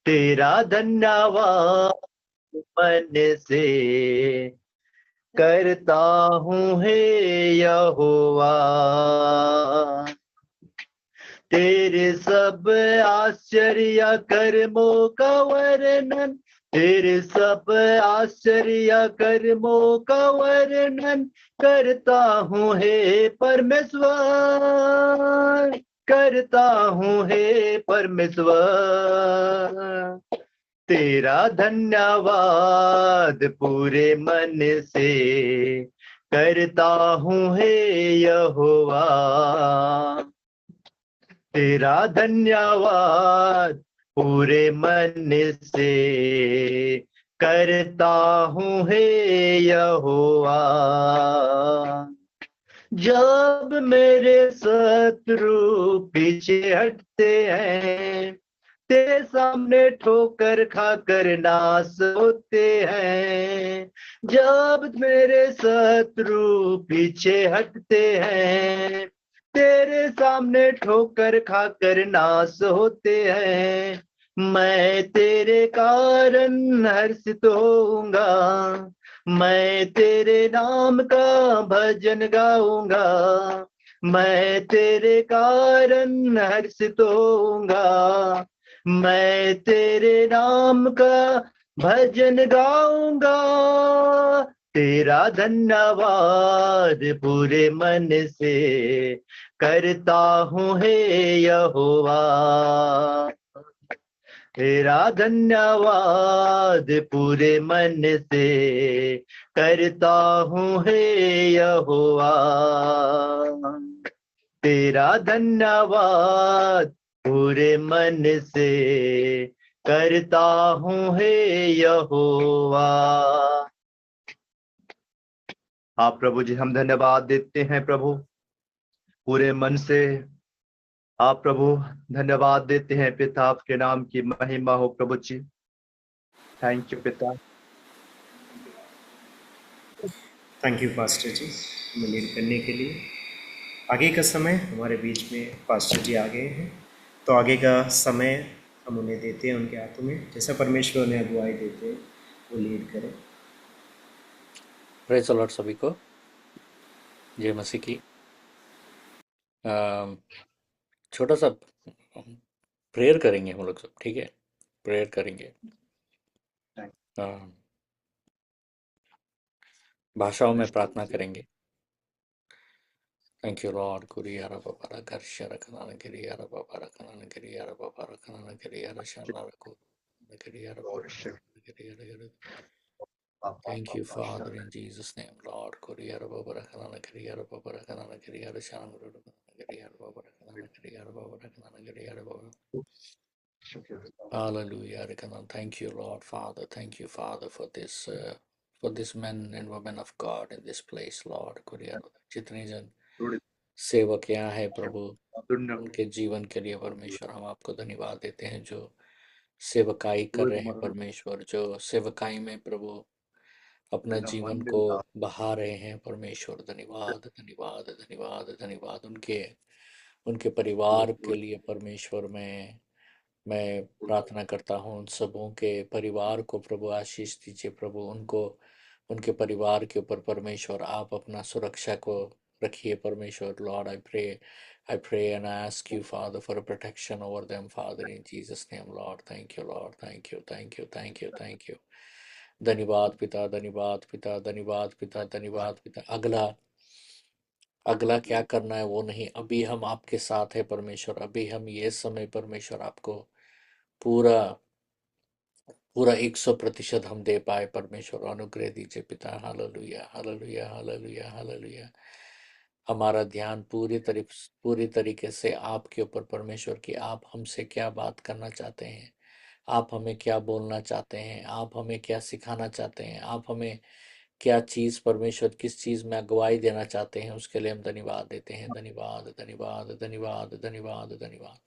तेरा धन्यवाद मन से करता हूँ हे यहोवा। तेरे सब आश्चर्य कर्मों का वर्णन, तेरे सब आश्चर्य कर्मों का वर्णन करता हूँ हे परमेश्वर, करता हूँ हे परमेश्वर। तेरा धन्यवाद पूरे मन से करता हूँ हे यहोवा। तेरा धन्यवाद पूरे मन से करता हूँ हे यहोवा। जब मेरे शत्रु पीछे हटते हैं, तेरे सामने ठोकर खाकर नाश होते हैं। जब मेरे शत्रु पीछे हटते हैं, तेरे सामने ठोकर खाकर नाश होते हैं। मैं तेरे कारण हर्षित होऊंगा, मैं तेरे नाम का भजन गाऊंगा। मैं तेरे कारण हर्षित होऊंगा, मैं तेरे नाम का भजन गाऊंगा। तेरा धन्यवाद पूरे मन से करता हूँ हे यहोवा। तेरा धन्यवाद पूरे मन से करता हूँ हे यहोवा। तेरा धन्यवाद पूरे मन से करता हूँ हे यहोवा। हाँ प्रभु जी, हम धन्यवाद देते हैं प्रभु पूरे मन से। आप प्रभु धन्यवाद देते हैं पिता, आपके नाम की महिमा हो प्रभु जी। थैंक यू पिता। थैंक यू पास्टर जी हमें लीड करने के लिए। आगे का समय हमारे बीच में पास्टर जी आ गए हैं, तो आगे का समय हम उन्हें देते हैं उनके हाथों में। जैसा परमेश्वर उन्हें अगुवाई देते हैं वो लीड करें। प्रेज द लॉर्ड सभी को, जय मसीह की। छोटा सा प्रेयर करेंगे हम लोग सब, ठीक है? प्रेयर करेंगे, भाषाओं में प्रार्थना करेंगे। Thank you Lord. कुरियारा बाबा गर्शरा कनाना गिरियारा बाबा कनाना गिरियारा बाबा कनाना गिरियारा शाना को गिरियारा बाबा गिरियारा। Thank you, Father, in Jesus' name, Lord. Kuriyara Baba Rakanana Kiriyara Baba Rakanana Kiriyara Shanaguru Kiriyara Baba Rakanana Kiriyara Baba Rakanana Kiriyara Baba. Hallelujah, Rakanan. Thank you, Lord, Father. Thank you, Father, for this men and women of God in this place, Lord. Kuriyara. जितने जन सेवक यहाँ है प्रभु, उनके जीवन के लिए परमेश्वर हम आपको धन्यवाद देते हैं, जो सेवकाई कर रहे हैं परमेश्वर, जो सेवकाई में प्रभु अपना जीवन को बहा रहे हैं परमेश्वर। धन्यवाद धन्यवाद धन्यवाद धन्यवाद उनके परिवार के लिए परमेश्वर। मैं प्रार्थना करता हूँ उन सबों के परिवार को प्रभु आशीष दीजिए प्रभु। उनके परिवार के ऊपर परमेश्वर आप अपना सुरक्षा को रखिए परमेश्वर। Lord, I pray and I ask you, Father, for a protection over them, Father, in Jesus' name, Lord. Thank you, Lord. Thank you, thank you, thank you, thank you. धन्यवाद पिता, धन्यवाद पिता, धन्यवाद पिता, धन्यवाद पिता। अगला क्या करना है वो नहीं, अभी हम आपके साथ है परमेश्वर। अभी हम ये समय परमेश्वर आपको पूरा पूरा 100% हम दे पाए परमेश्वर। अनुग्रह दीजिए पिता। Hallelujah hallelujah hallelujah hallelujah. हमारा ध्यान पूरी तरीके से आपके ऊपर परमेश्वर की आप हमसे क्या बात करना चाहते हैं, आप हमें क्या बोलना चाहते हैं, आप हमें क्या सिखाना चाहते हैं, आप हमें क्या चीज़ परमेश्वर किस चीज़ में अगुवाई देना चाहते हैं, उसके लिए हम धन्यवाद देते हैं। धन्यवाद धन्यवाद धन्यवाद धन्यवाद धन्यवाद।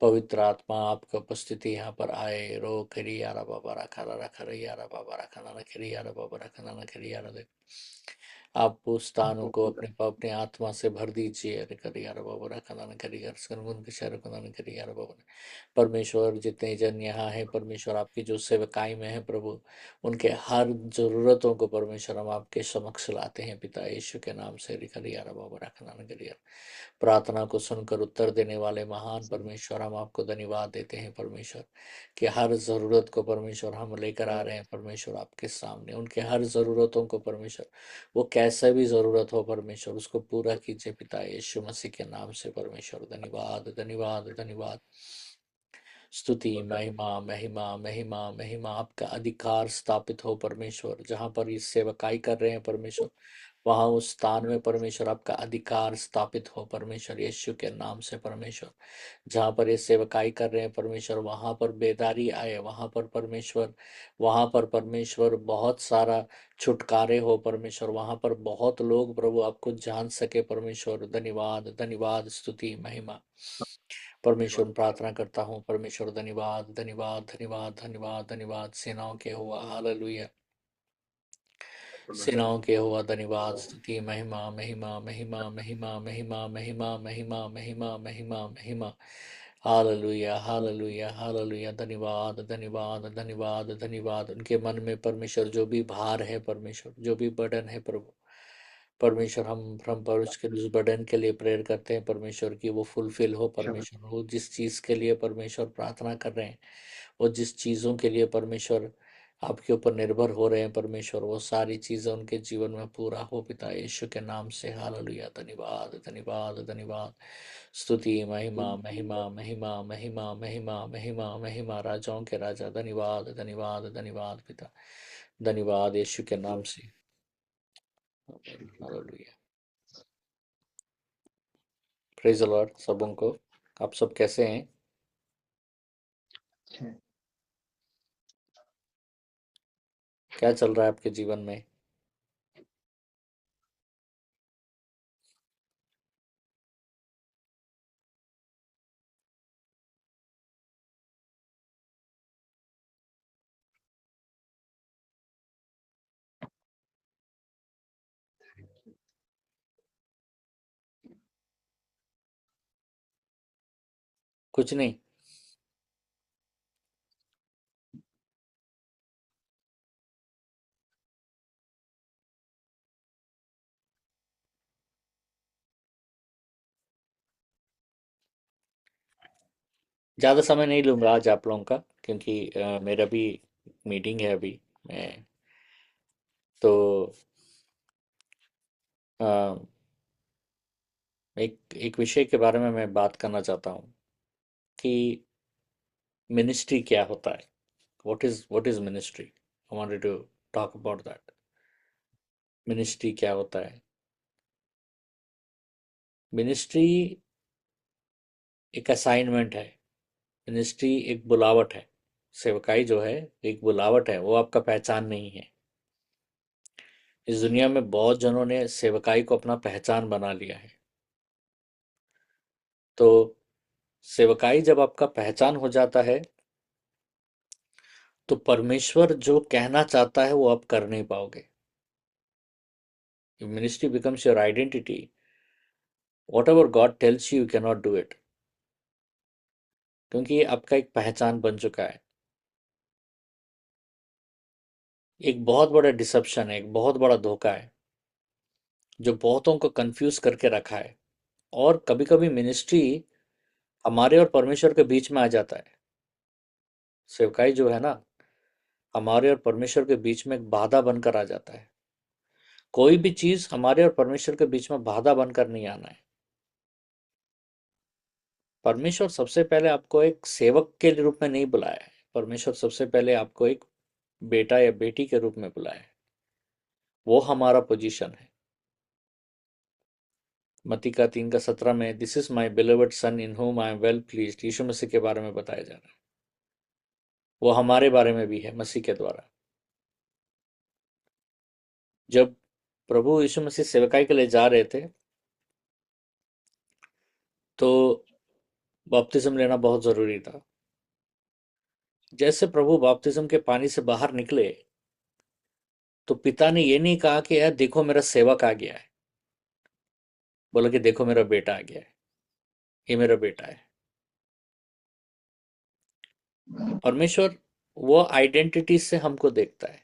पवित्र आत्मा आपका उपस्थिति यहाँ पर आए। रो खरी यारा बाबा रखा रखा यारा बाबा रखा ना खरी यारा बाबा रखा ना खरी यारा दे। आप उस स्थानों को अपने अपने आत्मा से भर दीजिए। अरे करियर बाबा रखना करियर सरगुन के शहर करियर बाबा। परमेश्वर जितने जन यहाँ हैं परमेश्वर आपकी जो सेवकाई में है प्रभु, उनके हर जरूरतों को परमेश्वर हम आपके समक्ष लाते हैं पिता यीशु के नाम से। करियर बाबा रखना करियर। प्रार्थना को सुनकर उत्तर देने वाले महान परमेश्वर, हम आपको धन्यवाद देते हैं परमेश्वर, कि हर ज़रूरत को परमेश्वर हम लेकर आ रहे हैं परमेश्वर आपके सामने। उनके हर ज़रूरतों को परमेश्वर, वो कैसा भी ज़रूरत हो परमेश्वर, उसको पूरा कीजिए पिता यीशु मसीह के नाम से परमेश्वर। धन्यवाद धन्यवाद धन्यवाद। स्तुति महिमा महिमा महिमा महिमा आपका अधिकार स्थापित हो परमेश्वर। जहाँ पर इस सेवकाई कर रहे हैं परमेश्वर, वहाँ उस स्थान में परमेश्वर आपका अधिकार स्थापित हो परमेश्वर यीशु के नाम से परमेश्वर। जहाँ पर ये सेवकाई कर रहे हैं परमेश्वर, वहाँ पर बेदारी आए, वहाँ पर परमेश्वर, वहाँ पर परमेश्वर बहुत सारा छुटकारे हो परमेश्वर। वहाँ पर बहुत लोग प्रभु आपको जान सके परमेश्वर। धन्यवाद धन्यवाद स्तुति महिमा परमेश्वर में प्रार्थना करता हूँ परमेश्वर। धन्यवाद धन्यवाद धन्यवाद धन्यवाद धन्यवाद। सेनाओं के हुआ हालेलुया, सेनाओं के हुआ धन्यवाद स्तुति महिमा महिमा महिमा महिमा महिमा महिमा महिमा महिमा महिमा महिमा। Hallelujah hallelujah hallelujah. धन्यवाद धन्यवाद धन्यवाद धन्यवाद। उनके मन में परमेश्वर जो भी भार है परमेश्वर, जो भी बर्डन है प्रभु परमेश्वर, हम पर उसके उस बर्डन के लिए प्रेयर करते हैं परमेश्वर की वो फुलफिल हो परमेश्वर। वो जिस चीज़ के लिए परमेश्वर प्रार्थना कर रहे हैं, वो जिस चीज़ों के लिए परमेश्वर आपके ऊपर निर्भर हो रहे हैं परमेश्वर, वो सारी चीज़ें उनके जीवन में पूरा हो पिता यीशु के नाम से। हालेलुया। धन्यवाद धन्यवाद धन्यवाद स्तुति महिमा महिमा महिमा महिमा महिमा महिमा महिमा राजाओं के राजा। धन्यवाद धन्यवाद धन्यवाद पिता, धन्यवाद यीशु के नाम से। हालेलुया। प्रेज द लॉर्ड सबों को। आप सब कैसे हैं? क्या चल रहा है आपके जीवन में? कुछ नहीं। ज़्यादा समय नहीं लूँगा आज आप लोगों का, क्योंकि मेरा भी मीटिंग है अभी। मैं तो अ, एक एक विषय के बारे में मैं बात करना चाहता हूँ कि मिनिस्ट्री क्या होता है। What is ministry. I wanted to talk about that. Ministry क्या होता है। मिनिस्ट्री एक असाइनमेंट है। मिनिस्ट्री एक बुलावट है। सेवकाई जो है एक बुलावट है, वो आपका पहचान नहीं है। इस दुनिया में बहुत जनों ने सेवकाई को अपना पहचान बना लिया है। तो सेवकाई जब आपका पहचान हो जाता है, तो परमेश्वर जो कहना चाहता है वो आप कर नहीं पाओगे। Ministry becomes your identity. What ever God tells you can not do it, क्योंकि ये आपका एक पहचान बन चुका है। एक बहुत बड़ा डिसेप्शन है, एक बहुत बड़ा धोखा है जो बहुतों को कंफ्यूज करके रखा है। और कभी कभी मिनिस्ट्री हमारे और परमेश्वर के बीच में आ जाता है। सेवकाई जो है ना, हमारे और परमेश्वर के बीच में एक बाधा बनकर आ जाता है। कोई भी चीज हमारे और परमेश्वर के बीच में बाधा बनकर नहीं आना है। परमेश्वर सबसे पहले आपको एक सेवक के रूप में नहीं बुलाया है। परमेश्वर सबसे पहले आपको एक बेटा या बेटी के रूप में बुलाया है। वो हमारा पोजीशन है। मत्ती का 3:17 में this is my beloved son in whom I am well pleased, यीशु मसीह के बारे में बताया जा रहा है। वो हमारे बारे में भी है मसीह के द्वारा। जब प्रभु यीशु मसीह सेवकाई के लिए जा रहे थे, तो बपतिस्म लेना बहुत जरूरी था। जैसे प्रभु बपतिस्म के पानी से बाहर निकले, तो पिता ने ये नहीं कहा कि यार देखो मेरा सेवक आ गया है, बोला कि देखो मेरा बेटा आ गया है, ये मेरा बेटा है। परमेश्वर वो आइडेंटिटी से हमको देखता है।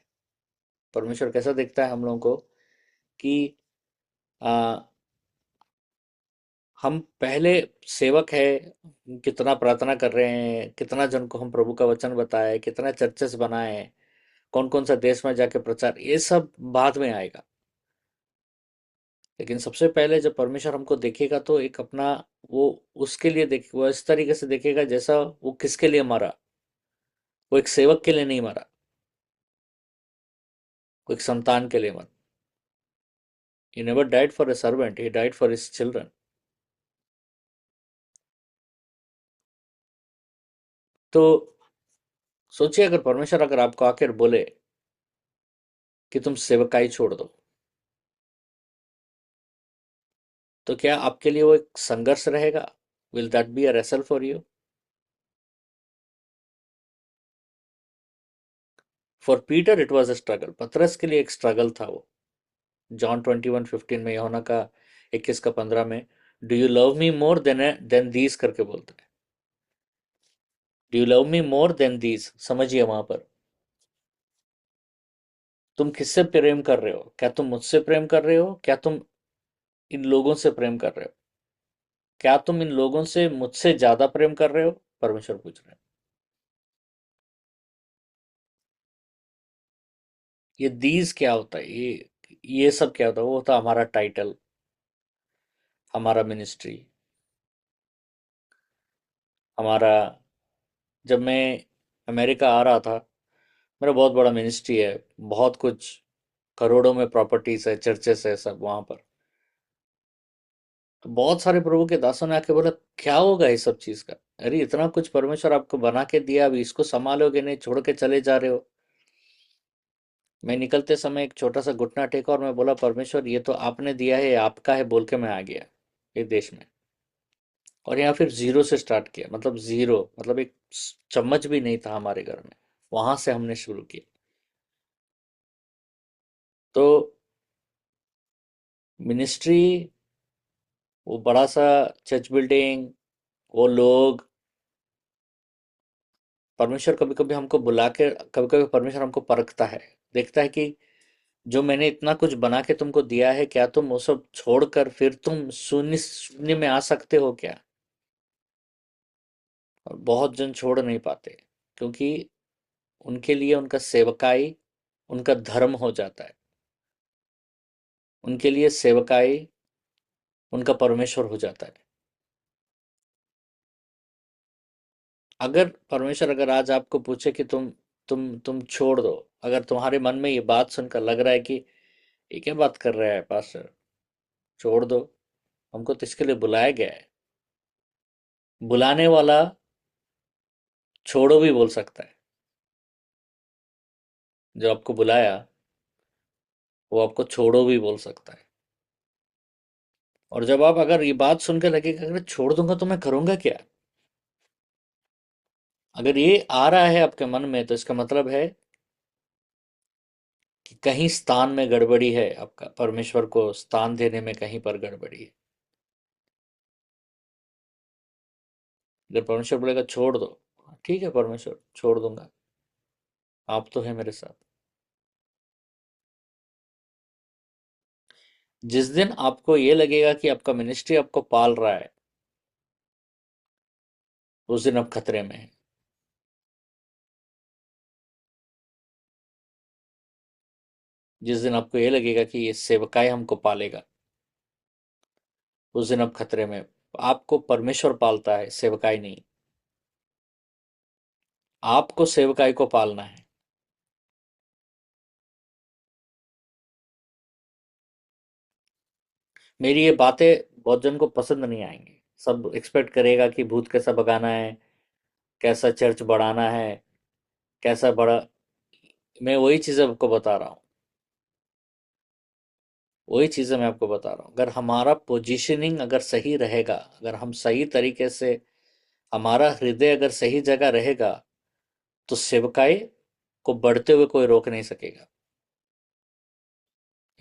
परमेश्वर कैसा देखता है हम लोगों को कि आ, हम पहले सेवक है, कितना प्रार्थना कर रहे हैं, कितना जन को हम प्रभु का वचन बताए, कितना चर्चेस बनाए, कौन कौन सा देश में जाके प्रचार, ये सब बाद में आएगा। लेकिन सबसे पहले जब परमेश्वर हमको देखेगा तो एक अपना वो उसके लिए देख वो इस तरीके से देखेगा जैसा वो किसके लिए मरा। वो एक सेवक के लिए नहीं मरा, वो एक संतान के लिए मरा। He never died for a servant, he died for his children. तो सोचिए अगर परमेश्वर अगर आपको आकर बोले कि तुम सेवकाई छोड़ दो, तो क्या आपके लिए वो एक संघर्ष रहेगा? Will that be a wrestle for you? For Peter it was a struggle, पतरस के लिए एक स्ट्रगल था वो। जॉन 21:15 में, यूहन्ना का 21:15 में, do you love me more than these करके बोलता है। Do you love me more than these, समझिए वहां पर तुम किससे प्रेम कर रहे हो? क्या तुम मुझसे प्रेम कर रहे हो? क्या तुम इन लोगों से प्रेम कर रहे हो? क्या तुम इन लोगों से मुझसे ज्यादा प्रेम कर रहे हो? परमेश्वर पूछ रहे हैं। ये दीज क्या होता है? ये सब क्या होता है? वो होता है हमारा टाइटल, हमारा मिनिस्ट्री, हमारा। जब मैं अमेरिका आ रहा था, मेरा बहुत बड़ा मिनिस्ट्री है, बहुत कुछ, करोड़ों में प्रॉपर्टीज है, चर्चेस है, सब वहां पर। तो बहुत सारे प्रभु के दासों ने आके बोला क्या होगा इस सब चीज का? अरे इतना कुछ परमेश्वर आपको बना के दिया, अभी इसको संभालोगे नहीं, छोड़ के चले जा रहे हो। मैं निकलते समय एक छोटा सा घुटना टेका और मैं बोला परमेश्वर ये तो आपने दिया है, ये आपका है, बोल के मैं आ गया इस देश में। और यहाँ फिर जीरो से स्टार्ट किया, मतलब जीरो, मतलब एक चम्मच भी नहीं था हमारे घर में, वहां से हमने शुरू किया। तो मिनिस्ट्री, वो बड़ा सा चर्च बिल्डिंग, वो लोग, परमेश्वर कभी कभी हमको बुला के, कभी कभी परमेश्वर हमको परखता है, देखता है कि जो मैंने इतना कुछ बना के तुमको दिया है, क्या तुम वो सब छोड़कर फिर तुम शून्य शून्य में आ सकते हो क्या? और बहुत जन छोड़ नहीं पाते, क्योंकि उनके लिए उनका सेवकाई उनका धर्म हो जाता है। उनके लिए सेवकाई उनका परमेश्वर हो जाता है। अगर परमेश्वर अगर आज आपको पूछे कि तुम छोड़ दो, अगर तुम्हारे मन में ये बात सुनकर लग रहा है कि ये क्या बात कर रहा है पास्टर, छोड़ दो, हमको तो इसके लिए बुलाया गया है। बुलाने वाला छोड़ो भी बोल सकता है। जो आपको बुलाया वो आपको छोड़ो भी बोल सकता है। और जब आप अगर ये बात सुनकर लगेगा अगर छोड़ दूंगा तो मैं करूंगा क्या, अगर ये आ रहा है आपके मन में, तो इसका मतलब है कि कहीं स्थान में गड़बड़ी है, आपका परमेश्वर को स्थान देने में कहीं पर गड़बड़ी है। अगर परमेश्वर बोलेगा छोड़ दो, ठीक है परमेश्वर छोड़ दूंगा, आप तो है मेरे साथ। जिस दिन आपको ये लगेगा कि आपका मिनिस्ट्री आपको पाल रहा है, उस दिन आप खतरे में है। जिस दिन आपको ये लगेगा कि ये सेवकाई हमको पालेगा, उस दिन आप खतरे में। आपको परमेश्वर पालता है, सेवकाई नहीं। आपको सेवकाई को पालना है। मेरी ये बातें बहुत जन को पसंद नहीं आएंगी। सब एक्सपेक्ट करेगा कि भूत कैसा भगाना है, कैसा चर्च बढ़ाना है, कैसा बड़ा। मैं वही चीजें आपको बता रहा हूँ, वही चीजें मैं आपको बता रहा हूँ। अगर हमारा पोजीशनिंग अगर सही रहेगा, अगर हम सही तरीके से, हमारा हृदय अगर सही जगह रहेगा, तो सेवकाई को बढ़ते हुए कोई रोक नहीं सकेगा।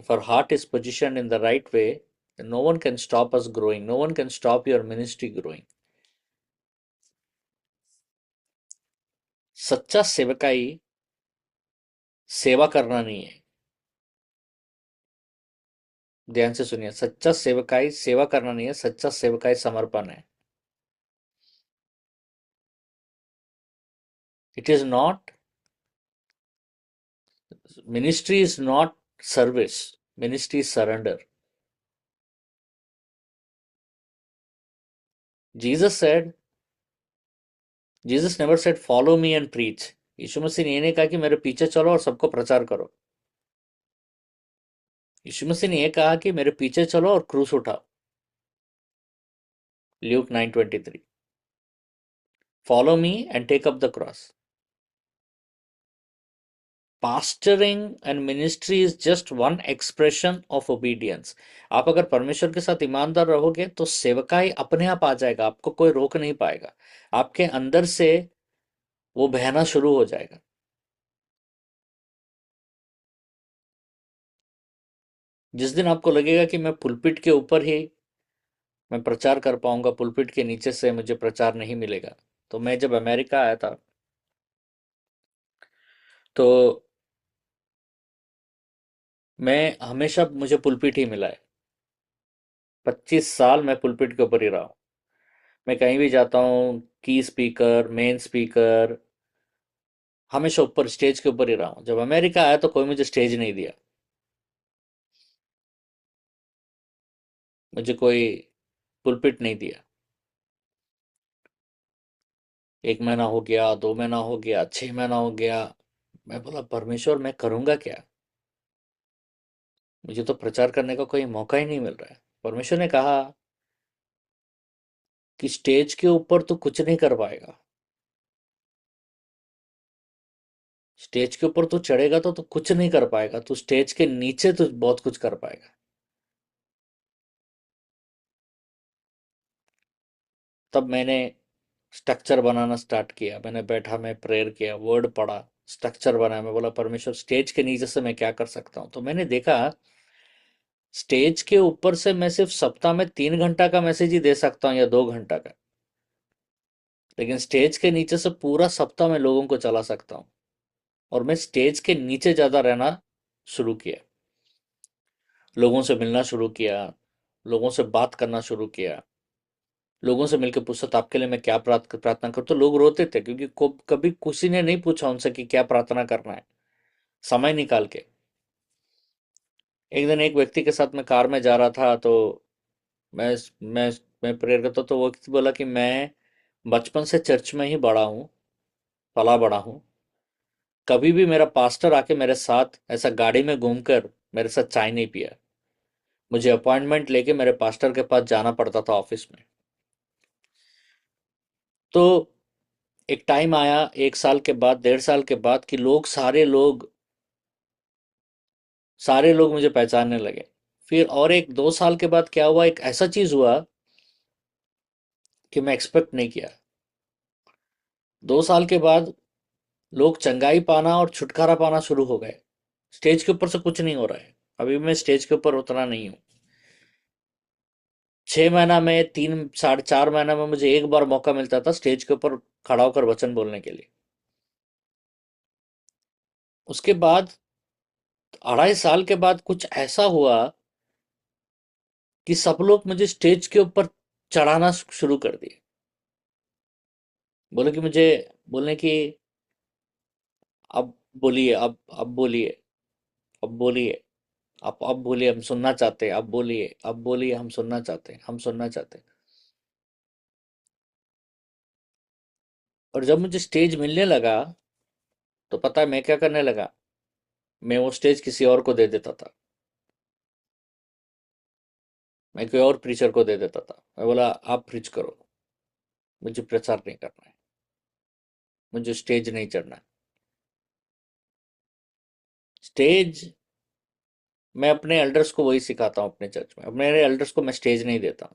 If our heart is positioned in the right way, then no one can stop us growing. No one can stop your ministry growing. सच्चा सेवकाई सेवा करना नहीं है. ध्यान से सुनिए, सच्चा सेवकाई सेवा करना नहीं है, सच्चा सेवकाई समर्पण है. It is not, ministry is not service, ministry is surrender. Jesus said, Jesus never said follow me and preach. यीशु मसीह ने ये नहीं कहा कि मेरे पीछे चलो और सबको प्रचार करो. यीशु मसीह ने ये कहा कि मेरे पीछे चलो और क्रूस उठाओ. Luke 9:23. Follow me and take up the cross. Pastoring and ministry is just one expression of obedience. आप अगर परमेश्वर के साथ ईमानदार रहोगे तो सेवकाई अपने आप आ जाएगा, आपको कोई रोक नहीं पाएगा. आपके अंदर से वो बहना शुरू हो जाएगा. जिस दिन आपको लगेगा कि मैं पुलपिट के ऊपर ही मैं प्रचार कर पाऊंगा, पुलपिट के नीचे से मुझे प्रचार नहीं मिलेगा. तो मैं जब अमेरिका आया था तो मैं हमेशा मुझे पुलपिट ही मिला है. 25 साल मैं पुलपिट के ऊपर ही रहा हूं. मैं कहीं भी जाता हूँ, की स्पीकर, मेन स्पीकर, हमेशा ऊपर स्टेज के ऊपर ही रहा हूँ. जब अमेरिका आया तो कोई मुझे स्टेज नहीं दिया, मुझे कोई पुलपिट नहीं दिया. 1 महीना हो गया, 2 महीना हो गया, 6 महीना हो गया. मैं बोला परमेश्वर मैं करूंगा क्या, मुझे तो प्रचार करने का कोई मौका ही नहीं मिल रहा है. परमेश्वर ने कहा कि स्टेज के ऊपर तू कुछ नहीं कर पाएगा, स्टेज के ऊपर तू चढ़ेगा तो तू कुछ नहीं कर पाएगा, तू स्टेज के नीचे तू बहुत कुछ कर पाएगा. तब मैंने स्ट्रक्चर बनाना स्टार्ट किया. मैंने बैठा, मैं प्रेयर किया, वर्ड पढ़ा, स्ट्रक्चर बनाया. मैं बोला परमेश्वर स्टेज के नीचे से मैं क्या कर सकता हूँ. तो मैंने देखा स्टेज के ऊपर से मैं सिर्फ सप्ताह में 3 घंटा का मैसेज ही दे सकता हूँ या 2 घंटा का, लेकिन स्टेज के नीचे से पूरा सप्ताह मैं लोगों को चला सकता हूँ. और मैं स्टेज के नीचे ज़्यादा रहना शुरू किया, लोगों से मिलना शुरू किया, लोगों से बात करना शुरू किया, लोगों से मिलकर पूछा था आपके लिए मैं क्या प्रार्थना करूँ. तो लोग रोते थे क्योंकि कभी किसी ने नहीं पूछा उनसे कि क्या प्रार्थना करना है समय निकाल के. एक दिन एक व्यक्ति के साथ मैं कार में जा रहा था तो मैं मैं मैं प्रेयर करता, तो वो व्यक्ति बोला कि मैं बचपन से चर्च में ही बड़ा हूँ, पला बड़ा हूँ. कभी भी मेरा पास्टर आके मेरे साथ ऐसा गाड़ी में घूमकर मेरे साथ चाय नहीं पिया. मुझे अपॉइंटमेंट लेके मेरे पास्टर के पास जाना पड़ता था ऑफिस में. तो एक टाइम आया, 1 साल के बाद, 1.5 साल के बाद, कि सारे लोग मुझे पहचानने लगे. फिर और 1-2 साल के बाद क्या हुआ, एक ऐसा चीज हुआ कि मैं एक्सपेक्ट नहीं किया. 2 साल के बाद लोग चंगाई पाना और छुटकारा पाना शुरू हो गए. स्टेज के ऊपर से कुछ नहीं हो रहा है. अभी मैं स्टेज के ऊपर उतना नहीं हूँ. 6 महीना में 3 साढ़े 4 महीना में मुझे एक बार मौका मिलता था स्टेज के ऊपर खड़ा होकर वचन बोलने के लिए. उसके बाद 2.5 साल के बाद कुछ ऐसा हुआ कि सब लोग मुझे स्टेज के ऊपर चढ़ाना शुरू कर दिए. बोले कि मुझे बोलने की अब बोलिए, अब बोलिए, अब बोलिए, अब बोलिए, हम सुनना चाहते हैं, अब बोलिए, अब बोलिए, हम सुनना चाहते हैं, हम सुनना चाहते हैं. और जब मुझे स्टेज मिलने लगा तो पता है मैं क्या करने लगा, मैं वो स्टेज किसी और को दे देता था, मैं कोई और प्रीचर को दे देता था. मैं बोला आप प्रीच करो, मुझे प्रचार नहीं करना है, मुझे स्टेज नहीं चढ़ना है. स्टेज मैं अपने एल्डर्स को वही सिखाता हूँ अपने चर्च में. मेरे एल्डर्स को मैं स्टेज नहीं देता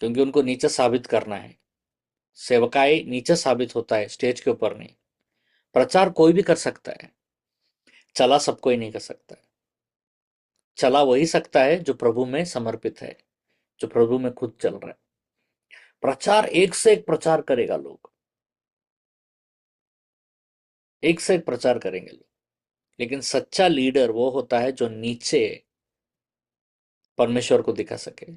क्योंकि उनको नीचे साबित करना है. सेवकाई नीचे साबित होता है, स्टेज के ऊपर नहीं. प्रचार कोई भी कर सकता है, चला सब कोई नहीं कर सकता है। चला वही सकता है जो प्रभु में समर्पित है, जो प्रभु में खुद चल रहा है। प्रचार एक से एक प्रचार करेगा, लोग एक से एक प्रचार करेंगे लोग, लेकिन सच्चा लीडर वो होता है जो नीचे परमेश्वर को दिखा सके।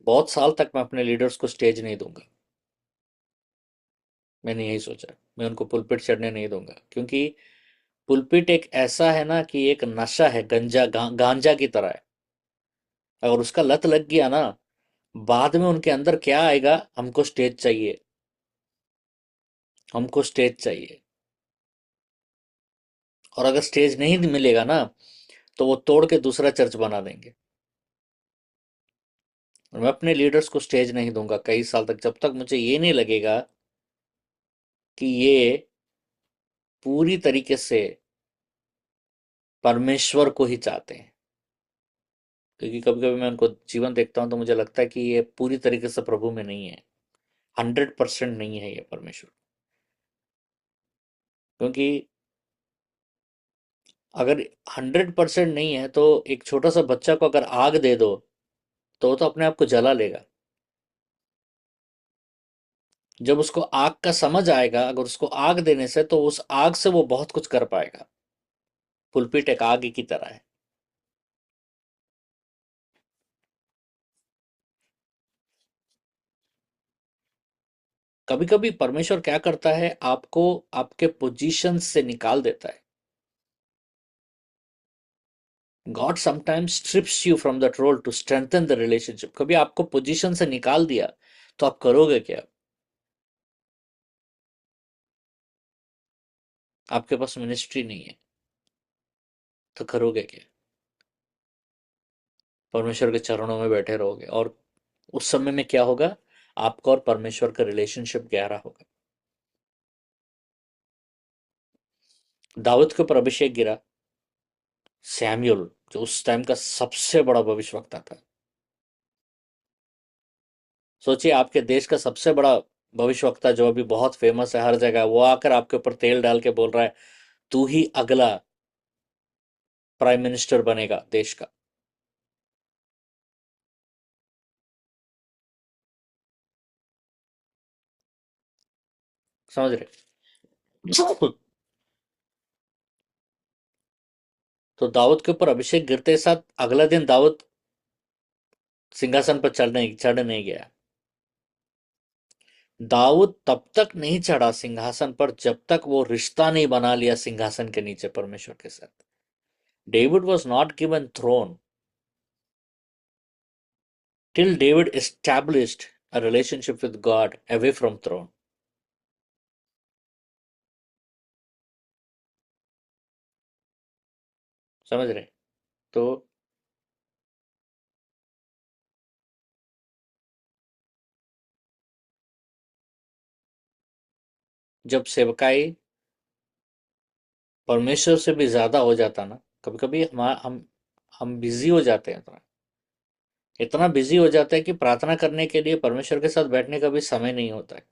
बहुत साल तक मैं अपने लीडर्स को स्टेज नहीं दूंगा। मैंने यही सोचा, मैं उनको पुलपिट चढ़ने नहीं दूंगा, क्योंकि पुलपिट एक ऐसा है ना कि एक नशा है, गांजा की तरह है। अगर उसका लत लग गया ना, बाद में उनके अंदर क्या आएगा, हमको स्टेज चाहिए, हमको स्टेज चाहिए। और अगर स्टेज नहीं मिलेगा ना, तो वो तोड़ के दूसरा चर्च बना देंगे। और मैं अपने लीडर्स को स्टेज नहीं दूंगा कई साल तक, जब तक मुझे ये नहीं लगेगा कि ये पूरी तरीके से परमेश्वर को ही चाहते हैं। क्योंकि कभी कभी मैं उनको जीवन देखता हूं तो मुझे लगता है कि ये पूरी तरीके से प्रभु में नहीं है, 100% नहीं है ये परमेश्वर। क्योंकि अगर 100% नहीं है, तो एक छोटा सा बच्चा को अगर आग दे दो तो वो तो अपने आप को जला लेगा। जब उसको आग का समझ आएगा, अगर उसको आग देने से, तो उस आग से वो बहुत कुछ कर पाएगा। पुलपिट एक आग की तरह है। कभी कभी परमेश्वर क्या करता है, आपको आपके पोजीशन से निकाल देता है। God sometimes strips you from that role to strengthen the relationship. कभी आपको पोजीशन से निकाल दिया तो आप करोगे क्या? आपके पास मिनिस्ट्री नहीं है तो करोगे क्या? परमेश्वर के चरणों में बैठे रहोगे, और उस समय में क्या होगा, आपका और परमेश्वर का रिलेशनशिप गहरा होगा। दाऊद के ऊपर अभिषेक गिरा, सैमुअल जो उस टाइम का सबसे बड़ा भविष्यवक्ता था। सोचिए, आपके देश का सबसे बड़ा भविष्यवक्ता जो अभी बहुत फेमस है हर जगह, वो आकर आपके ऊपर तेल डाल के बोल रहा है तू ही अगला प्राइम मिनिस्टर बनेगा देश का। समझ रहे? तो दाऊद के ऊपर अभिषेक गिरते साथ अगला दिन दाऊद सिंहासन पर चढ़ नहीं गया। दाऊद तब तक नहीं चढ़ा सिंहासन पर जब तक वो रिश्ता नहीं बना लिया सिंहासन के नीचे परमेश्वर के साथ। David was not given throne till David established a relationship with God away from throne. समझ रहे? तो जब सेवकाई परमेश्वर से भी ज्यादा हो जाता ना, कभी कभी हम बिजी हो जाते हैं, इतना इतना बिजी हो जाता है कि प्रार्थना करने के लिए, परमेश्वर के साथ बैठने का भी समय नहीं होता है।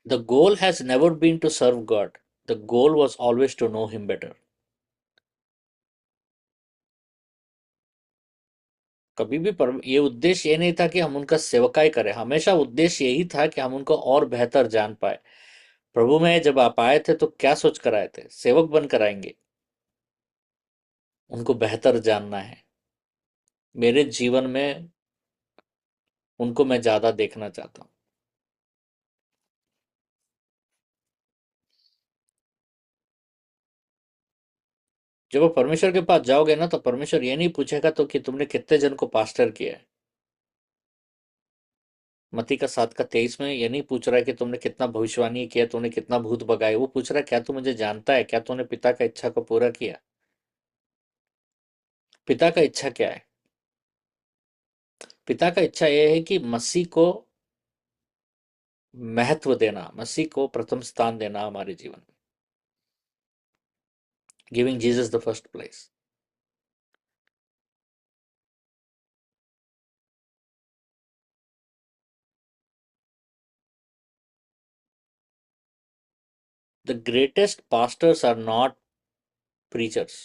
The goal has never been to serve God, the goal was always to know him better. कभी भी ये उद्देश्य ये नहीं था कि हम उनका सेवकाई करें, हमेशा उद्देश्य यही था कि हम उनको और बेहतर जान पाए। प्रभु में जब आप आए थे तो क्या सोच कर आए थे? सेवक बनकर आएंगे, उनको बेहतर जानना है। मेरे जीवन में उनको मैं ज्यादा देखना चाहता हूँ। जब आप परमेश्वर के पास जाओगे ना, तो परमेश्वर ये नहीं पूछेगा तो कि तुमने कितने जन को पास्टर किया है। मत्ती का 7 का 23 में ये नहीं पूछ रहा है कि तुमने कितना भविष्यवाणी किया, तुमने कितना भूत भगाए। वो पूछ रहा है क्या तू मुझे जानता है, क्या तूने पिता का इच्छा को पूरा किया। पिता का इच्छा क्या है? पिता का इच्छा यह है कि मसीह को महत्व देना, मसीह को प्रथम स्थान देना हमारे जीवन में। Giving Jesus the first place. The greatest pastors are not preachers.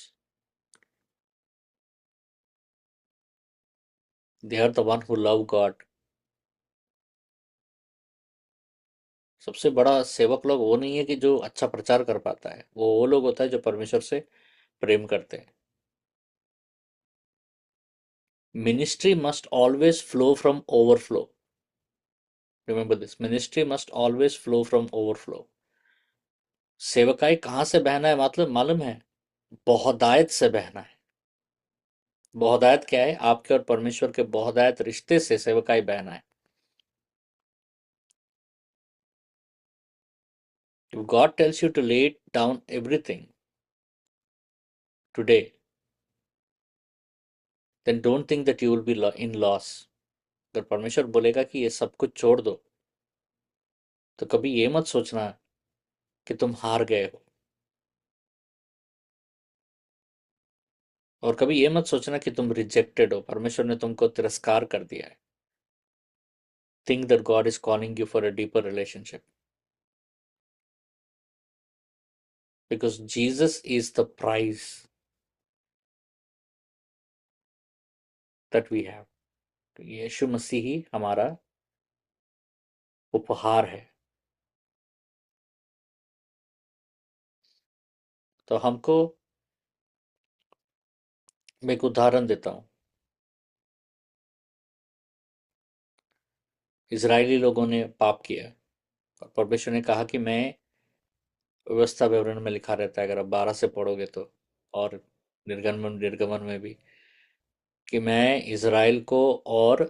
They are the one who love God. सबसे बड़ा सेवक लोग वो नहीं है कि जो अच्छा प्रचार कर पाता है, वो लोग होता है जो परमेश्वर से प्रेम करते हैं. Ministry must always flow from overflow. Remember this. Ministry must always flow from overflow. सेवकाई कहाँ से बहना है मतलब मालूम है? बहुदायत से बहना है. बहुदायत क्या है? आपके और परमेश्वर के बहुदायत रिश्ते से सेवकाई बहना है. If God tells you to lay down everything today, then don't think that you will be in loss. अगर परमेश्वर बोलेगा कि ये सब कुछ छोड़ दो, तो कभी ये मत सोचना कि तुम हार गए हो, और कभी ये मत सोचना कि तुम रिजेक्टेड हो, परमेश्वर ने तुमको तिरस्कार कर दिया है. Think that God is calling you for a deeper relationship, because Jesus is the prize that we have. यीशु मसीह ही हमारा उपहार है. तो हमको, मैं एक उदाहरण देता हूँ. इजरायली लोगों ने पाप किया और परमेश्वर ने कहा कि मैं, व्यवस्था विवरण में लिखा रहता है, अगर आप 12 से पढ़ोगे तो, और निर्गमन निर्गमन में भी, कि मैं इज़राइल को और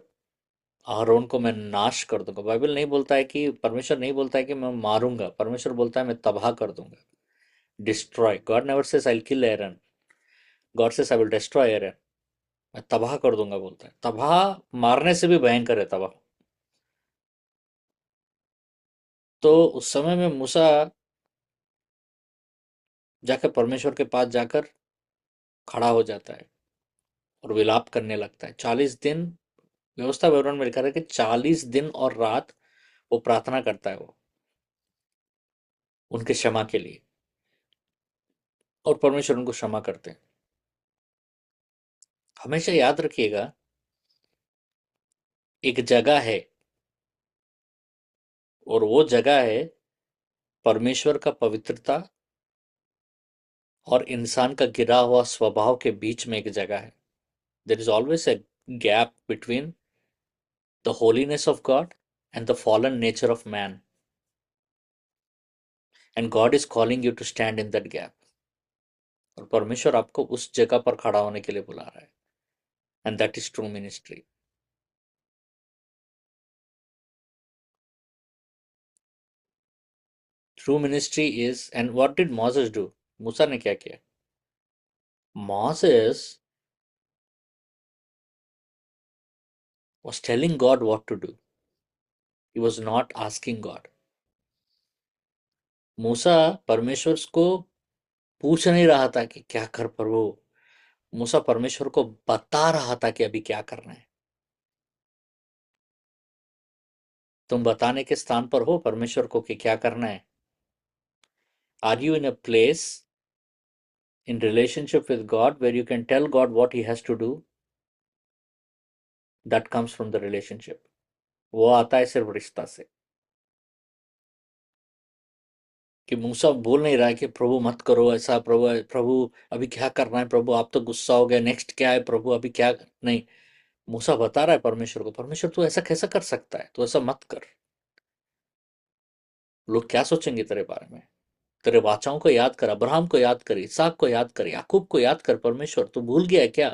आरोन को मैं नाश कर दूंगा. बाइबल नहीं बोलता है कि, परमेश्वर नहीं बोलता है कि मैं मारूंगा, परमेश्वर बोलता है मैं तबाह कर दूंगा. Destroy. God never says I will kill Aaron. God says I will destroy Aaron. मैं तबाह कर दूंगा बोलता है. तबाह मारने से भी भयंकर है तबाह. तो उस समय में मूसा जाकर परमेश्वर के पास जाकर खड़ा हो जाता है और विलाप करने लगता है. 40 दिन, व्यवस्था विवरण में लिखा है कि 40 दिन और रात वो प्रार्थना करता है, वो उनके क्षमा के लिए, और परमेश्वर उनको क्षमा करते हैं. हमेशा याद रखिएगा, एक जगह है, और वो जगह है परमेश्वर का पवित्रता और इंसान का गिरा हुआ स्वभाव के बीच में एक जगह है. There is always a gap between the holiness of God and the fallen nature of man, and God is calling you to stand in that gap. और परमेश्वर आपको उस जगह पर खड़ा होने के लिए बुला रहा है, and that is true ministry. True ministry is, and what did Moses do? मूसा ने क्या किया? Moses was telling God what to do. He was not asking God. मूसा परमेश्वर को पूछ नहीं रहा था कि क्या कर प्रभु. मूसा परमेश्वर को बता रहा था कि अभी क्या करना है. तुम बताने के स्थान पर हो परमेश्वर को कि क्या करना है? Are you in a place in relationship with God where you can tell God what he has to do? That comes from the relationship. वो आता है सिर्फ रिश्ता से. कि मूसा बोल नहीं रहा है कि प्रभु मत करो ऐसा, प्रभु प्रभु अभी क्या करना है, प्रभु आप तो गुस्सा हो गए, नेक्स्ट क्या है प्रभु, अभी क्या नहीं. मूसा बता रहा है परमेश्वर को, परमेश्वर तू ऐसा कैसा कर सकता है, तू ऐसा मत कर. लोग क्या सोचेंगे तेरे बारे में? तेरे वाचाओं को याद कर, अब्राहम को याद कर, इसहाक को याद कर, याकूब को याद कर. परमेश्वर तू भूल गया है क्या?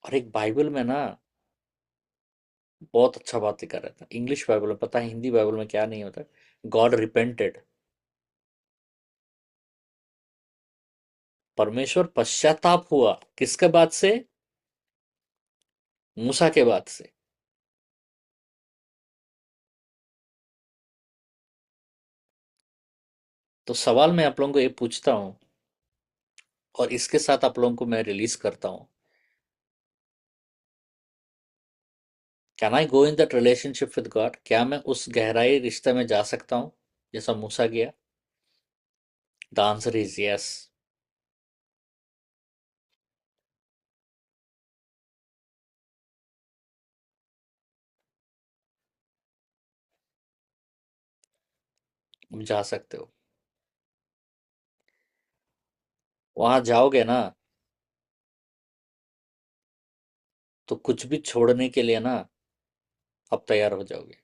और एक बाइबल में ना बहुत अच्छा बात लिखा रहता है, इंग्लिश बाइबल में, पता है हिंदी बाइबल में क्या नहीं होता. God repented. परमेश्वर पश्चाताप हुआ किसके बाद से? मूसा के बाद से. तो सवाल मैं आप लोगों को ये पूछता हूं, और इसके साथ आप लोगों को मैं रिलीज करता हूं. Can I go in that relationship with God? क्या मैं उस गहराई रिश्ते में जा सकता हूं? जैसा मूसा गया? The answer is yes. जा सकते हो। वहां जाओगे ना तो कुछ भी छोड़ने के लिए ना अब तैयार हो जाओगे।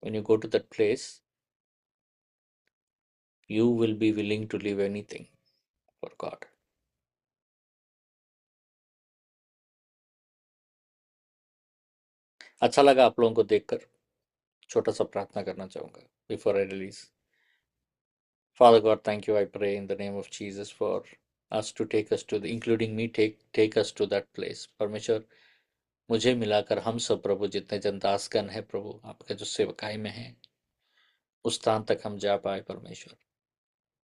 When you go to that place, you will be willing to leave anything for God. अच्छा लगा आप लोगों को देखकर। छोटा सा प्रार्थना करना चाहूंगा before I release. Father God, thank you. I pray in the name of Jesus for us to take us to the, including me, take us to that place. परमेश्वर, मुझे मिलाकर हम सब प्रभु जितने जन दासगण है प्रभु आपके जो सेवकाई में हैं, उस स्थान तक हम जा पाए परमेश्वर।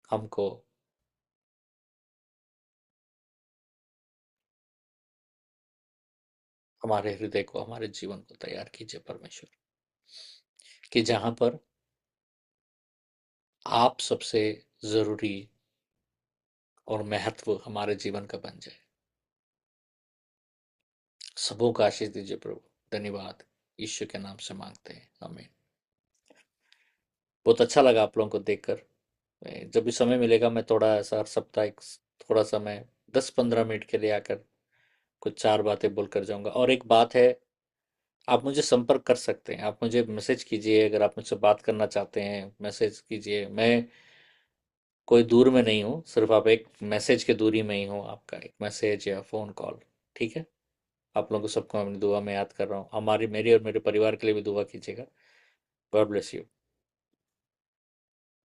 हमको हमारे हृदय को, हमारे जीवन को तैयार कीजिए परमेश्वर, कि जहां पर आप सबसे जरूरी और महत्व हमारे जीवन का बन जाए। सबों को आशीष दीजिए प्रभु। धन्यवाद यीशु के नाम से मांगते हैं, आमीन। बहुत अच्छा लगा आप लोगों को देखकर। जब भी समय मिलेगा मैं थोड़ा ऐसा हर सप्ताह एक थोड़ा सा मैं 10-15 मिनट के लिए आकर कुछ 4 बातें बोलकर जाऊंगा। और एक बात है, आप मुझे संपर्क कर सकते हैं, आप मुझे मैसेज कीजिए। अगर आप मुझसे बात करना चाहते हैं मैसेज कीजिए। मैं कोई दूर में नहीं हूँ, सिर्फ आप एक मैसेज के दूरी में ही हूँ, आपका एक मैसेज या फ़ोन कॉल। ठीक है? आप लोगों को सबको अपनी दुआ में याद कर रहा हूँ। हमारी मेरी और मेरे परिवार के लिए भी दुआ कीजिएगा। God bless you.